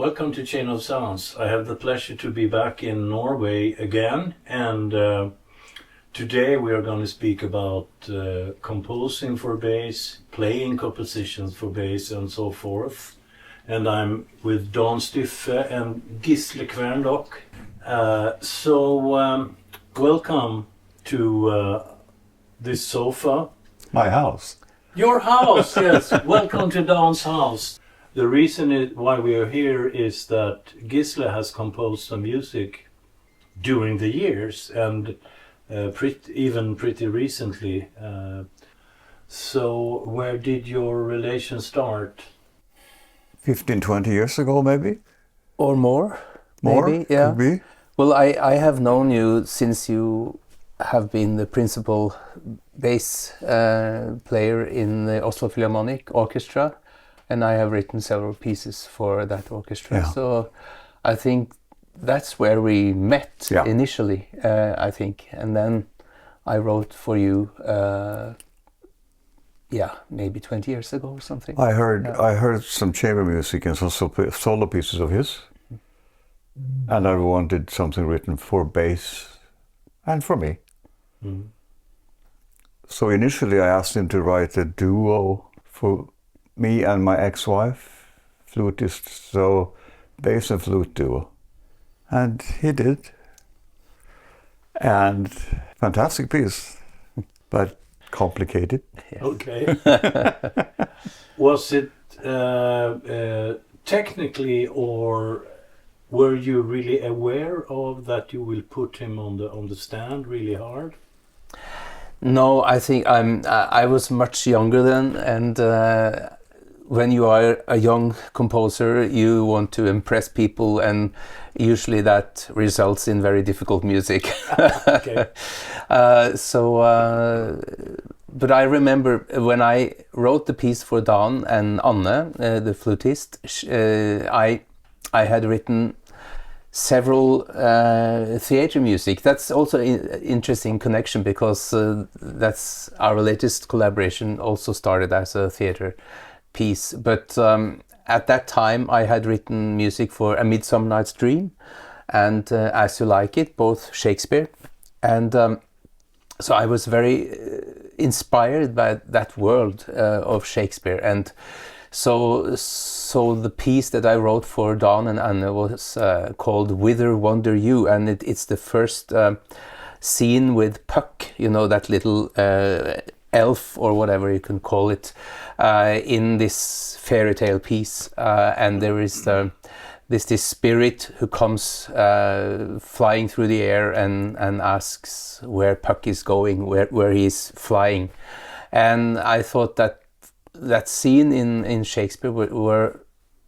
Welcome to Chain of Sounds. I have the pleasure to be back in Norway again, and today we are going to speak about composing for bass, playing compositions for bass, and so forth. And I'm with Dan Styffe and Gisle Kvernlock. Welcome to this sofa. My house. Your house, yes. Welcome to Dan's house. The reason why we are here is that Gisle has composed some music during the years and pretty recently. So where did your relation start? 15, 20 years ago, maybe? Or more? More? Maybe, yeah. Could be. Well, I have known you since you have been the principal bass player in the Oslo Philharmonic Orchestra, and I have written several pieces for that orchestra. Yeah. So I think that's where we met initially, I think. And then I wrote for you, maybe 20 years ago or something. I heard some chamber music and some solo pieces of his, and I wanted something written for bass and for me. Mm. So initially I asked him to write a duo for me and my ex-wife, flutist, so bass and flute duo. And he did. And fantastic piece, but complicated. Yeah. Okay. Was it technically, or were you really aware of that you will put him on the stand really hard? No, I think I was much younger then, and when you are a young composer, you want to impress people, and usually that results in very difficult music. Okay. But I remember when I wrote the piece for Dan and Anne, the flutist, I had written several theater music. That's also an interesting connection, because that's our latest collaboration also started as a theater piece. But at that time I had written music for A Midsummer Night's Dream and As You Like It, both Shakespeare. And so I was very inspired by that world of Shakespeare. And so the piece that I wrote for Dan and Anne was called Whither Wander You, and it's the first scene with Puck, you know, that little elf or whatever you can call it, in this fairy tale piece, and there is this spirit who comes flying through the air and asks where Puck is going, where he is flying. And I thought that scene in Shakespeare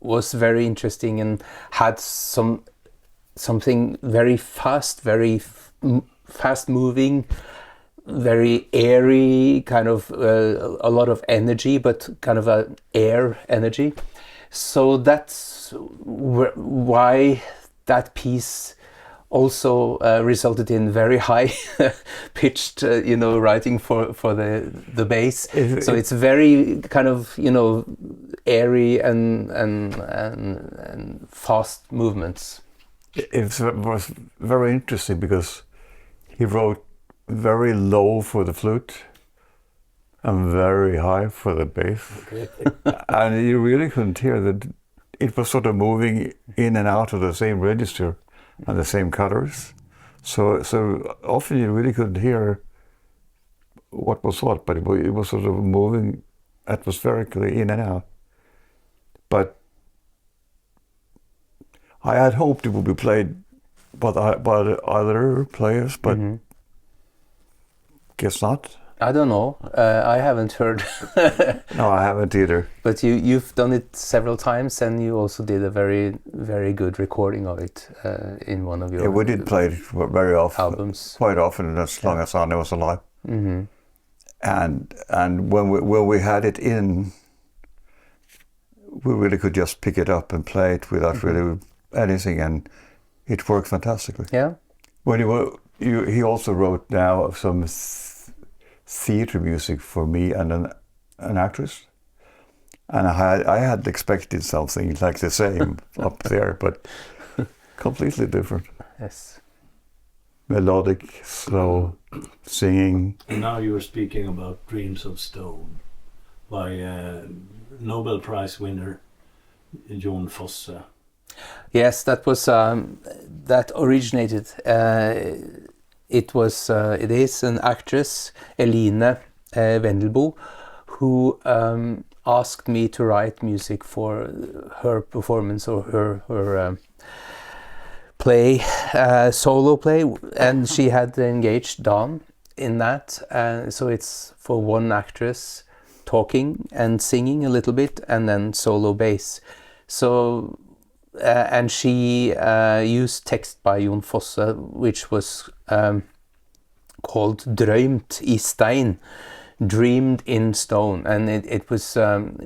was very interesting and had something very fast, very fast moving, very airy, kind of a lot of energy, but kind of an air energy. So that's why that piece also resulted in very high pitched, writing for the bass. So it's very kind of, airy and fast movements. It was very interesting because he wrote very low for the flute and very high for the bass. Okay. And you really couldn't hear that it was sort of moving in and out of the same register and the same colors. So often you really couldn't hear what was what, but it was sort of moving atmospherically in and out. But I had hoped it would be played by other players, but guess not. I don't know. I haven't heard. No, I haven't either. But you've done it several times, and you also did a very, very good recording of it in one of your we did play it very often, albums. Quite often, as long as Anne was alive. Mm-hmm. And when we had it in, we really could just pick it up and play it without really anything, and it worked fantastically. Yeah. When he also wrote now some theater music for me and an actress, And I had expected something like the same up there, but completely different. Yes. Melodic, slow, singing. And now you're speaking about Dreams of Stone by Nobel Prize winner Jon Fosse. Yes, that was that originated. It is an actress, Eline Vendelbo, who asked me to write music for her performance or her play, solo play, and she had engaged Dan in that. So it's for one actress talking and singing a little bit, and then solo bass. So and she used text by Jon Fosse, which was called "Drømt i stein," dreamed in stone, and it was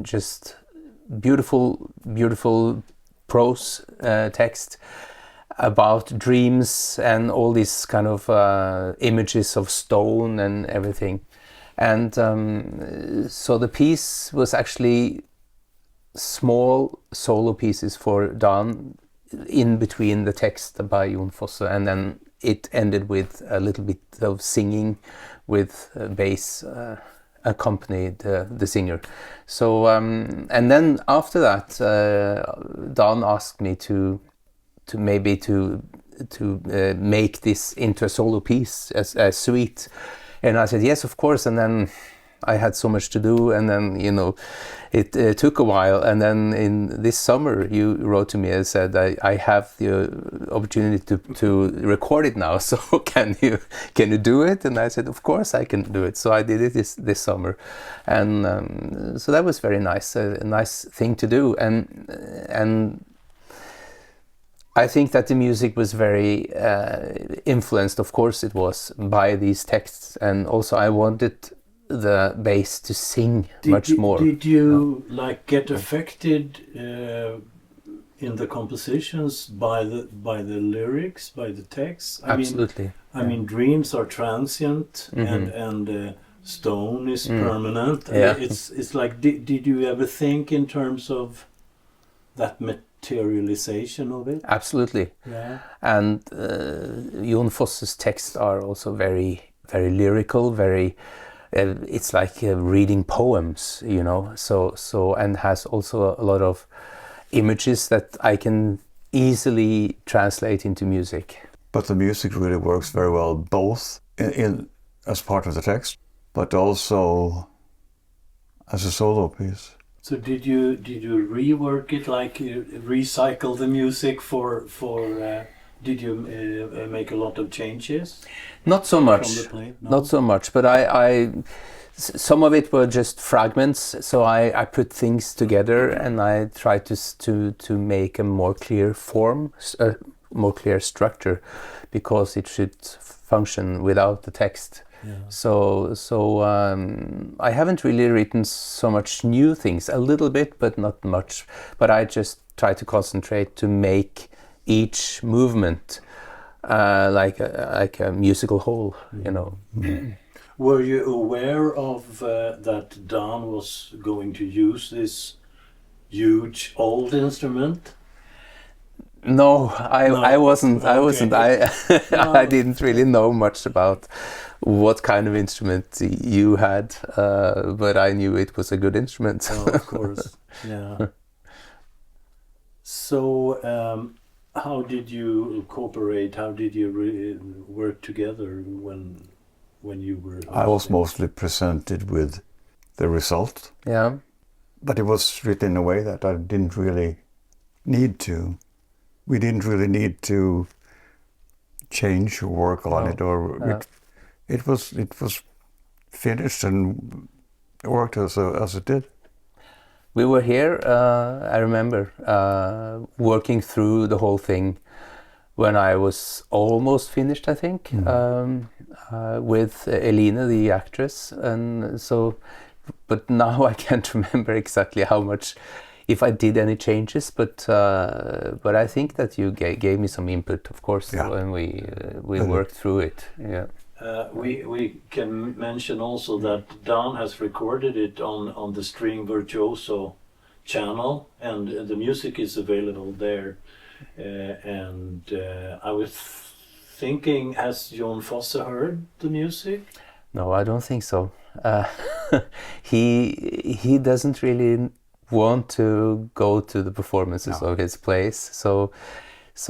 just beautiful prose text about dreams and all these kind of images of stone and everything. And so the piece was actually small solo pieces for Dan in between the text by Jon Fosse, and then it ended with a little bit of singing with bass accompanied the singer. So and then after that Dan asked me to make this into a solo piece, a suite, and I said yes, of course. And then I had so much to do, and then it took a while, and then in this summer you wrote to me and said I have the opportunity to record it now, so can you do it? And I said of course I can do it. So I did it this summer, and so that was very nice, a nice thing to do, and I think that the music was very influenced, of course it was, by these texts, and also I wanted the bass to sing much more. Did you get affected in the compositions by the lyrics, by the text? Absolutely. I mean, dreams are transient, and stone is permanent. Yeah. It's like, did you ever think in terms of that materialization of it? Absolutely. Yeah. And Jon Fosse's texts are also very, very lyrical, very. It's like reading poems, So and has also a lot of images that I can easily translate into music. But the music really works very well, both in as part of the text, but also as a solo piece. So did you rework it, like recycle the music for? Did you make a lot of changes? Not so much. From the play? No? Not so much, but I some of it were just fragments. So I put things together and I tried to make a more clear form, a more clear structure, because it should function without the text. Yeah. So I haven't really written so much new things. A little bit, but not much. But I just try to concentrate to make each movement like a musical whole, Were you aware of that Dan was going to use this huge old instrument? No, I wasn't. Okay. I wasn't. I didn't really know much about what kind of instrument you had, but I knew it was a good instrument. Oh, of course. Yeah. So. How did you cooperate? How did you work together when you were? I was mostly presented with the result. Yeah. But it was written in a way that I didn't really need to. We didn't really need to change or work on it, or it was finished and worked as it did. We were here, I remember, working through the whole thing when I was almost finished, I think, with Eline, the actress. And so, but now I can't remember exactly how much, if I did any changes, but I think that you gave me some input, of course, when we worked through it. Yeah. We can mention also that Dan has recorded it on the string virtuoso channel, and the music is available there. I was thinking, has Jon Fosse heard the music? No, I don't think so. He doesn't really want to go to the performances of his plays. So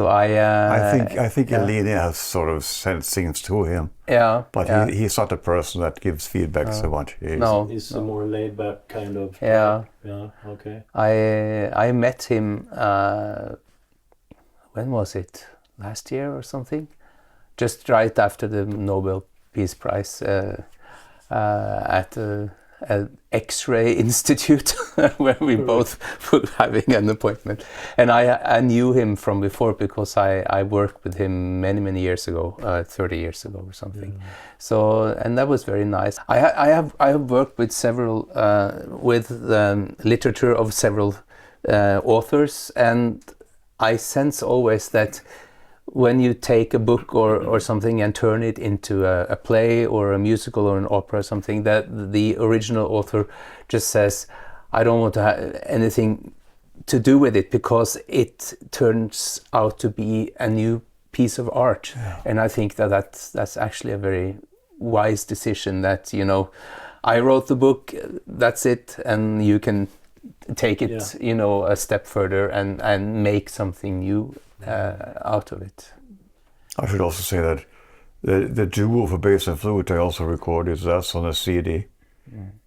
I think yeah. Eline has sort of sent things to him, Yeah, but yeah. he's not a person that gives feedback so much. No, He's a more laid back kind of. Yeah. Yeah. Okay. I met him. When was it? Last year or something? Just right after the Nobel Peace Prize at an X-ray institute where we both were having an appointment. And I knew him from before because I worked with him many years ago, 30 years ago or something. Yeah. So, and that was very nice. I have worked with several with the literature of several authors, and I sense always that when you take a book or something and turn it into a play or a musical or an opera or something, that the original author just says, I don't want to have anything to do with it because it turns out to be a new piece of art. Yeah. And I think that's actually a very wise decision, that, you know, I wrote the book, that's it, and you can take it, you know, a step further and make something new out of it. I should also say that the duo for bass and flute I also recorded that's on a CD,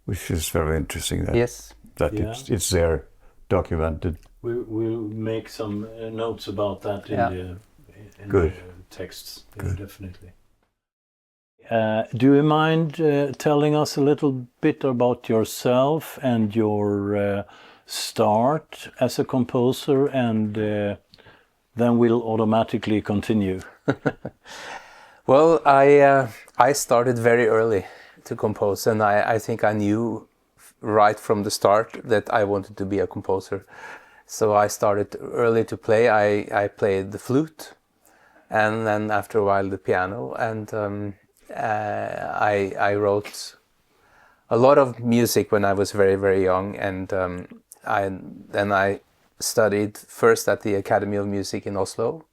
which is very interesting. That it's there documented. We'll make some notes about that in Good. the texts. Good. Definitely. Do you mind telling us a little bit about yourself and your start as a composer, and then we'll automatically continue. Well, I started very early to compose, and I think I knew right from the start that I wanted to be a composer. So I started early to play. I played the flute, and then after a while the piano, and I wrote a lot of music when I was very young, and I studied first at the Academy of Music in Oslo,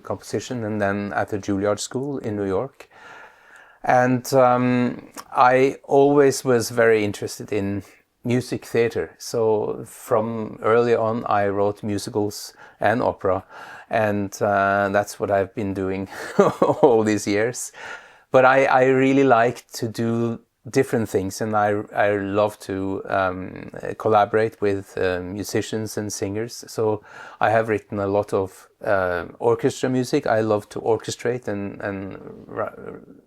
composition, and then at the Juilliard School in New York. And I always was very interested in music theater. So from early on, I wrote musicals and opera, and that's what I've been doing all these years. But I really like to do different things, and I love to collaborate with musicians and singers. So I have written a lot of orchestra music. I love to orchestrate and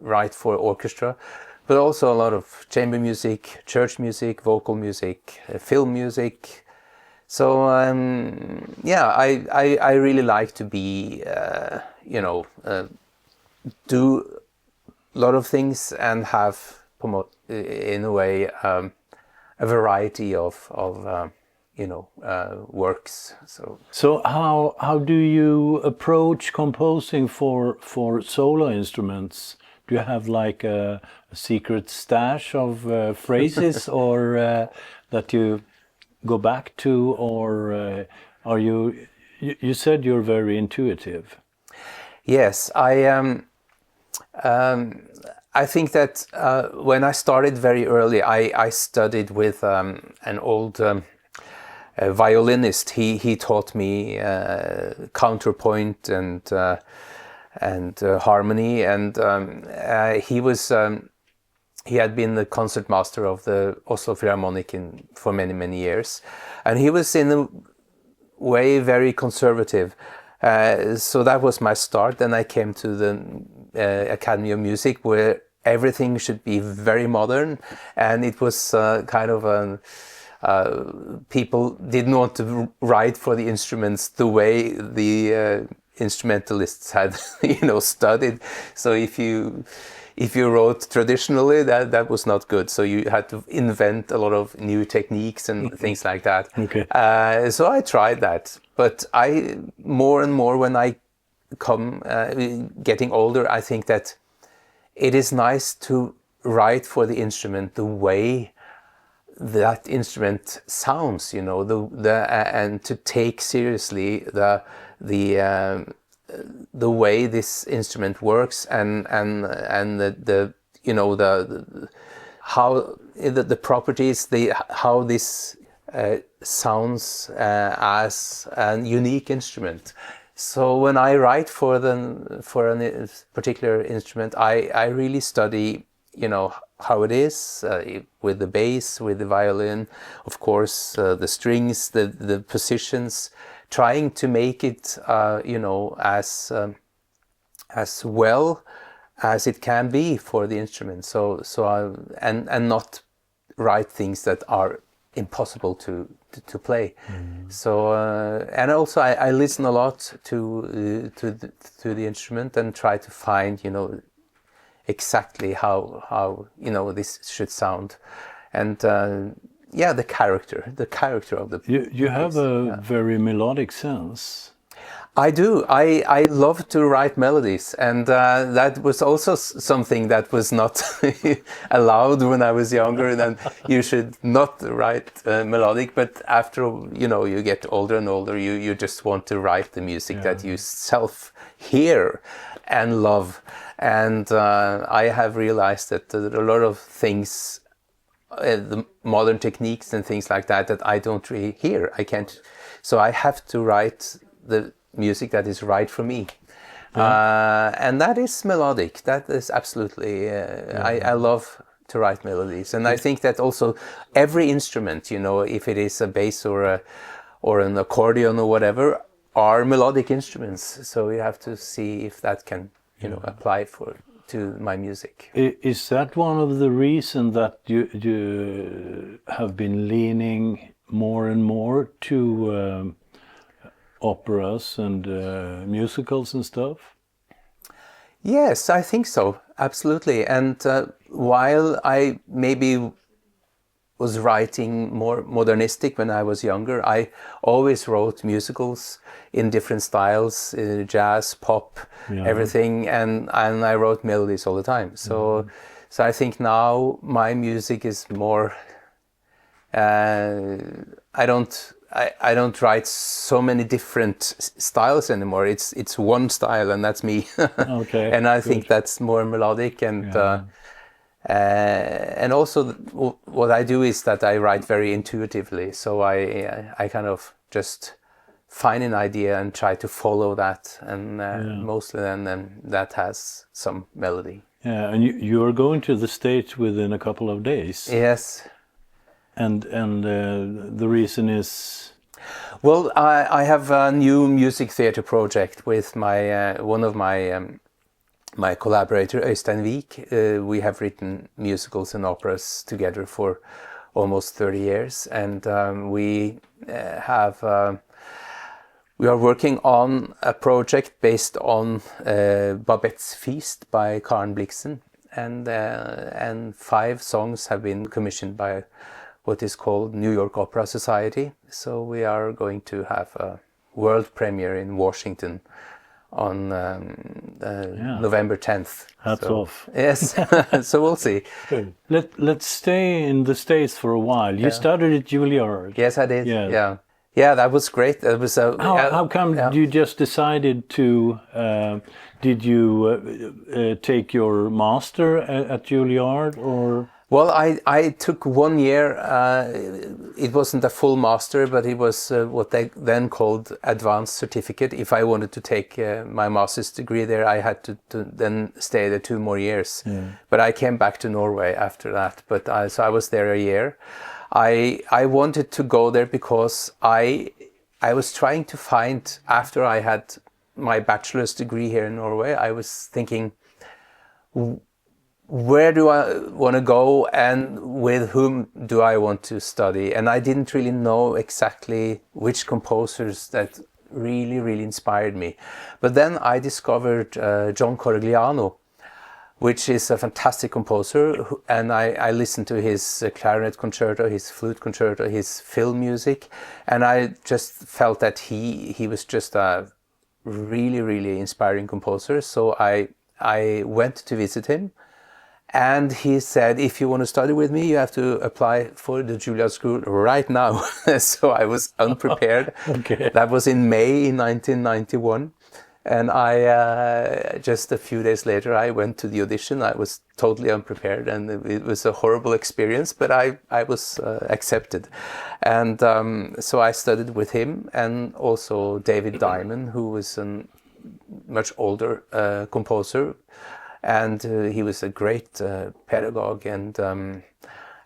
write for orchestra, but also a lot of chamber music, church music, vocal music, film music. So I really like to be do a lot of things and have in a way a variety of works. So how do you approach composing for solo instruments? Do you have like a secret stash of phrases or that you go back to, or are you said you're very intuitive? Yes, I think that when I started very early, I studied with an old violinist. He taught me counterpoint and harmony, and he had been the concertmaster of the Oslo Philharmonic for many years, and he was in a way very conservative. So that was my start. Then I came to the Academy of Music, where everything should be very modern, and it was kind of people didn't want to write for the instruments the way the instrumentalists had studied. So if you wrote traditionally, that was not good. So you had to invent a lot of new techniques and things like that. Okay. So I tried that, but I more and more when I come getting older, I think that it is nice to write for the instrument the way that instrument sounds, you know, and to take seriously the way this instrument works, and the you know, how the properties, how this sounds as a unique instrument. So when I write for a particular instrument, I really study, you know, how it is with the bass, with the violin, of course, the strings, the positions, trying to make it, you know, as well as it can be for the instrument. So and not write things that are impossible to play. So and also I listen a lot to the instrument and try to find, you know, exactly how you know this should sound, and yeah, the character of the You have piece. a very melodic sense. I do. I love to write melodies, and that was also something that was not allowed when I was younger. Then you should not write melodic. But after, you know, you get older and older, you just want to write the music that you self hear and love. And I have realized that there are a lot of things, the modern techniques and things like that I don't really hear. I can't. So I have to write the music that is right for me. And that is melodic. That is absolutely, I love to write melodies. And I think that also every instrument, you know, if it is a bass or an accordion or whatever, are melodic instruments. So you have to see if that can, you know, apply to my music. Is that one of the reasons that you have been leaning more and more to operas and musicals and stuff? Yes, I think so. Absolutely. And while I maybe was writing more modernistic when I was younger, I always wrote musicals in different styles, jazz, pop, everything, and I wrote melodies all the time. So so I think now my music is more I don't write so many different styles anymore. It's one style, and that's me. Okay. And I think that's more melodic, and also what I do is that I write very intuitively. So I kind of just find an idea and try to follow that, and mostly then that has some melody. Yeah, and you are going to the States within a couple of days. Yes. And the reason is? Well, I have a new music theater project with my one of my collaborator, Øystein Vik. We have written musicals and operas together for almost 30 years, and we are working on a project based on Babette's Feast by Karen Blixen, and 5 songs have been commissioned by what is called New York Opera Society. So we are going to have a world premiere in Washington on November 10th. Hats off. Yes, so we'll see. Let's stay in the States for a while. You studied at Juilliard. Yes, I did. Yes. Yeah, that was great. That was how come you just decided to? Did you take your master at Juilliard, or? Well, I took 1 year. It wasn't a full master, but it was what they then called advanced certificate. If I wanted to take my master's degree there, I had to then stay there 2 more years. But I came back to Norway after that. But so I was there a year. I wanted to go there because I was trying to find, after I had my bachelor's degree here in Norway, I was thinking, where do I want to go and with whom do I want to study? And I didn't really know exactly which composers that really, really inspired me. But then I discovered John Corigliano, which is a fantastic composer, and I listened to his clarinet concerto, his flute concerto, his film music, and I just felt that he was just a really, really inspiring composer. So I went to visit him, And he said, if you want to study with me, you have to apply for the Juilliard School right now. So I was unprepared. Okay. That was in May in 1991. And I, just a few days later, I went to the audition. I was totally unprepared, and it was a horrible experience, but I was accepted. And so I studied with him, and also David Diamond, who was a much older composer. And he was a great pedagogue, and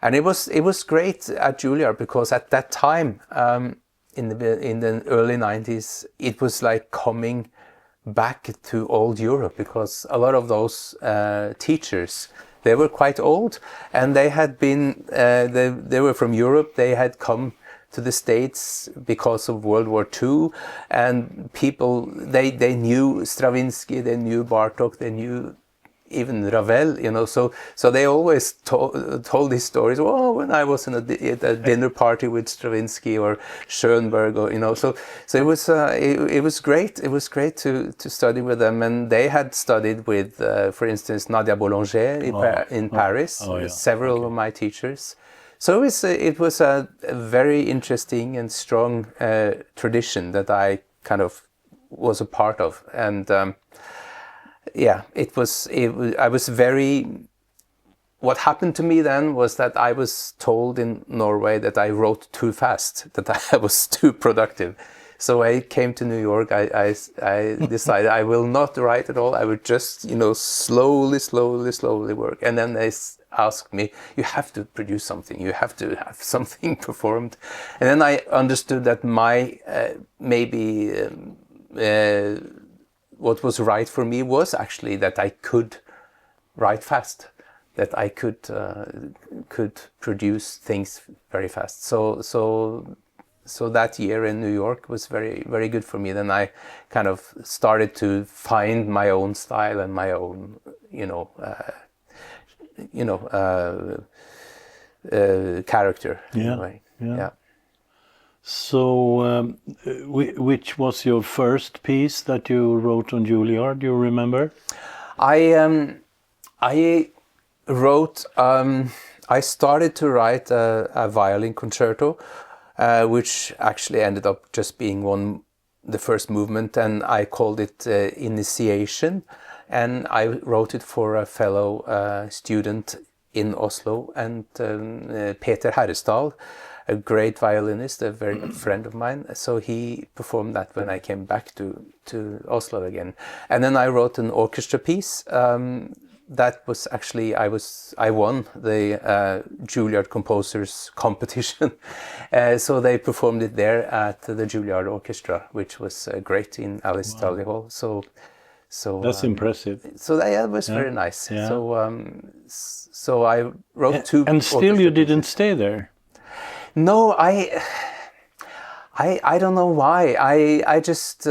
it was great at Juilliard, because at that time, in the early 90s, it was like coming back to old Europe, because a lot of those teachers, they were quite old, and they had been they were from Europe. They had come to the States because of World War II, and people, they knew Stravinsky, they knew Bartók, they knew even Ravel, you know, so they always told these stories. Oh, when I was at a dinner party with Stravinsky or Schoenberg, or, you know, so it was great. It was great to study with them, and they had studied with, for instance, Nadia Boulanger in Paris. Several of my teachers. So it was a very interesting and strong tradition that I kind of was a part of, and. Yeah, I was very. What happened to me then was that I was told in Norway that I wrote too fast, that I was too productive. So I came to New York. I decided I will not write at all. I would just, you know, slowly work. And then they asked me, "You have to produce something. You have to have something performed." And then I understood that my maybe. What was right for me was actually that I could write fast, that I could produce things very fast. So that year in New York was very, very good for me. Then I kind of started to find my own style and my own, character. Yeah. In a way. Yeah. So, which was your first piece that you wrote on Juilliard? Do you remember? I wrote. I started to write a violin concerto, which actually ended up just being the first movement, and I called it Initiation, and I wrote it for a fellow student in Oslo, and Peter Herresdal, a great violinist, a very good friend of mine. So he performed that when I came back to Oslo again. And then I wrote an orchestra piece. That was actually, I won the Juilliard Composers Competition. So they performed it there at the Juilliard Orchestra, which was great in Alice Tully Hall. So that's impressive. So that was very nice. Yeah. So I wrote two. And still you didn't stay there. No, I don't know why. I just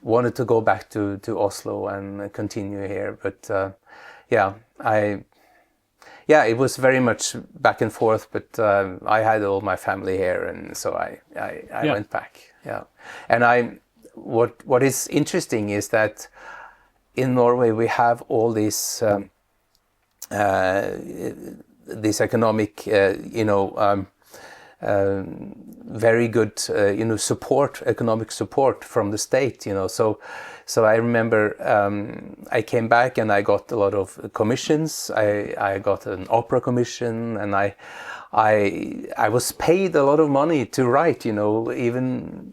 wanted to go back to Oslo and continue here. But it was very much back and forth. But I had all my family here, and so I went back. Yeah, and what is interesting is that in Norway we have all these economic, very good, support, economic support from the state, So I remember I came back and I got a lot of commissions. I got an opera commission, and I was paid a lot of money to write, even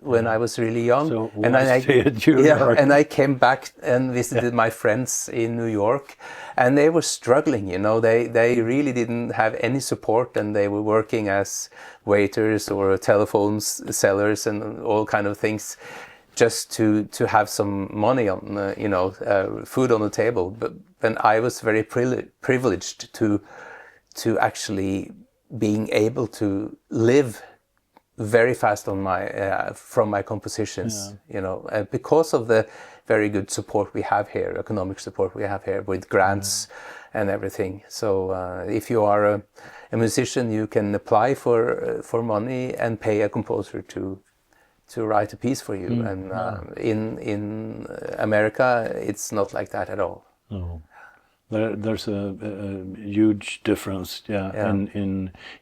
when I was really young. So and and I came back and visited my friends in New York, and they were struggling, they really didn't have any support, and they were working as waiters or telephone sellers and all kind of things, just to have some money on, food on the table. But then I was very privileged to actually being able to live very fast on from my compositions, because of the very good support we have here, economic support we have here with grants and everything. So if you are a musician, you can apply for money and pay a composer to write a piece for you. And in America, it's not like that at all. No. There's a huge difference, yeah, Yeah.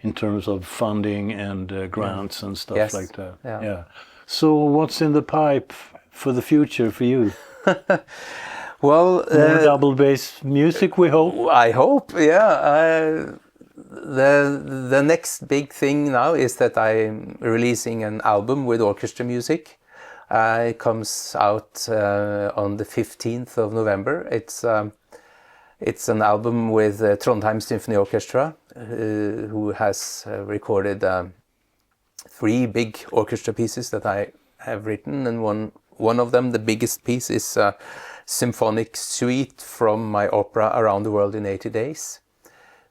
in terms of funding and grants and stuff Yes. like that. Yeah. So what's in the pipe for the future for you? Well, More double bass music, we hope. I hope, yeah. The next big thing now is that I'm releasing an album with orchestra music. It comes out on the 15th of November. It's an album with Trondheim Symphony Orchestra, who has recorded 3 big orchestra pieces that I have written, and one of them, the biggest piece, is a symphonic suite from my opera Around the World in 80 Days,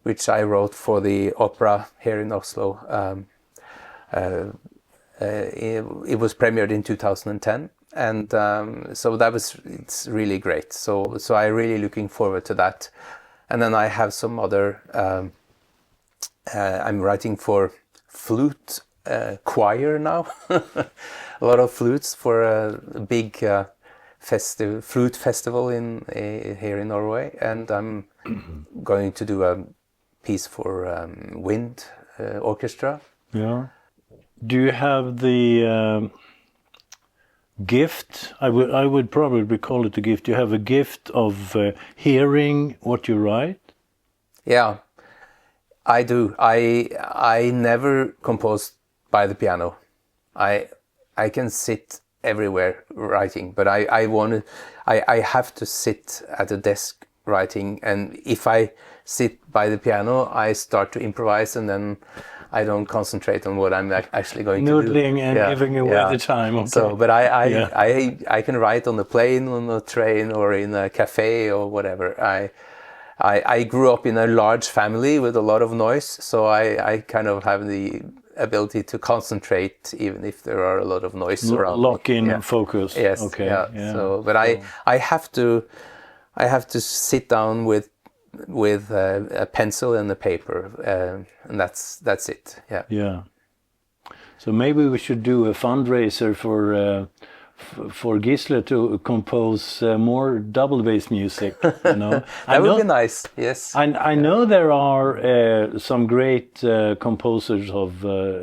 which I wrote for the opera here in Oslo. It was premiered in 2010, and so it's really great. So I'm really looking forward to that. And then I have some other. I'm writing for flute choir now. A lot of flutes for a big flute festival here in Norway, and I'm going to do a piece for wind orchestra. Yeah. Do you have the gift? I would probably call it a gift. You have a gift of hearing what you write. Yeah, I do. I never composed by the piano. I can sit everywhere writing, but I have to sit at a desk writing, and if I sit by the piano, I start to improvise, and then I don't concentrate on what I'm actually going to do. Noodling and giving away the time. Okay. So, but I can write on a plane, on a train, or in a cafe or whatever. I grew up in a large family with a lot of noise, so I kind of have the ability to concentrate even if there are a lot of noise around. Lock in Yeah. focus. Yes. Okay. Yeah. So, but I have to sit down with a pencil and a paper, and that's it. Yeah. Yeah. So maybe we should do a fundraiser for Gisle to compose more double bass music. You know, That would be nice. Yes. I know there are some great composers of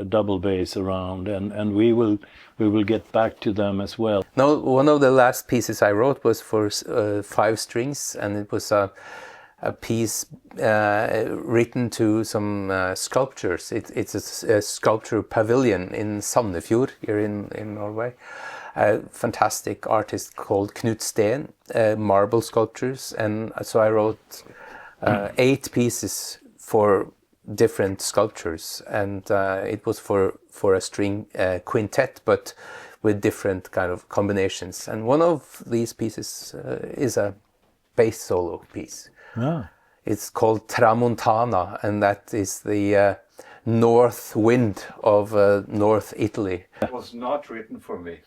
double bass around, and we will get back to them as well. No, one of the last pieces I wrote was for 5 strings, and it was a piece written to some sculptures. It's a sculpture pavilion in Sandefjord here in Norway. A fantastic artist called Knut Steen, marble sculptures, and so I wrote 8 pieces for different sculptures, and it was for a string quintet, but with different kind of combinations. And one of these pieces is a bass solo piece. Ah. It's called Tramontana, and that is the north wind of North Italy. It was not written for me.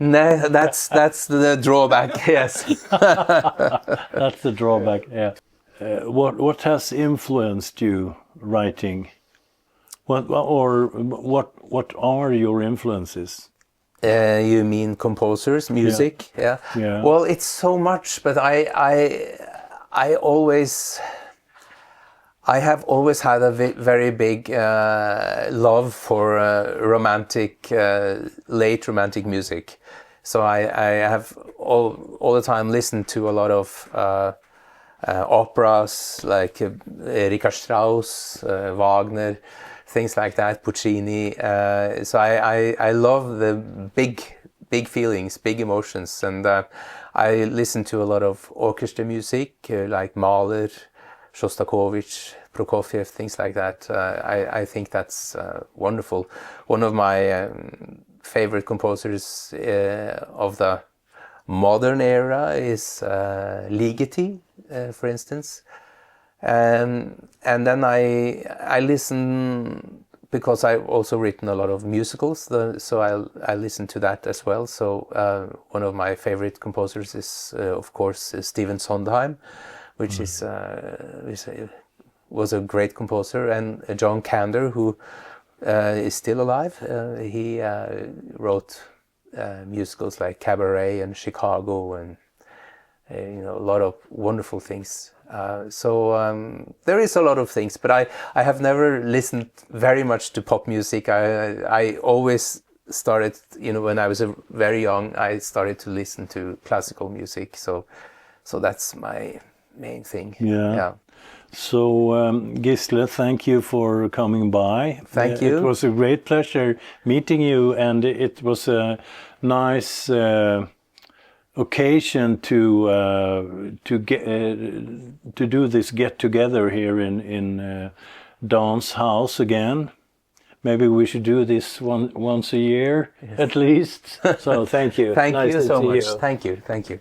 No, that's the drawback. Yes. That's the drawback. Yeah. What has influenced you writing? What are your influences? You mean composers, music? Yeah. Yeah. Well, it's so much, but I have always had a very big love for romantic, late romantic music. So I have all the time listened to a lot of operas like Richard Strauss, Wagner, things like that, Puccini. So I love the big feelings, big emotions, and I listen to a lot of orchestra music like Mahler, Shostakovich, Prokofiev, things like that. I think that's wonderful. One of my favorite composers of the modern era is Ligeti, for instance. And then I listen because I've also written a lot of musicals, so I listen to that as well. So one of my favorite composers is, of course, Stephen Sondheim, which was a great composer, and John Kander, who is still alive. He wrote musicals like Cabaret and Chicago and a lot of wonderful things. There is a lot of things, but I have never listened very much to pop music. I always started, when I was very young, I started to listen to classical music. So that's my main thing. Yeah. So, Gisle, thank you for coming by. Thank you. It was a great pleasure meeting you, and it was a nice occasion to do this get together here in Dan's house again. Maybe we should do this once a year at least. So, thank you. Thank Nice you to so see much. you. Thank you.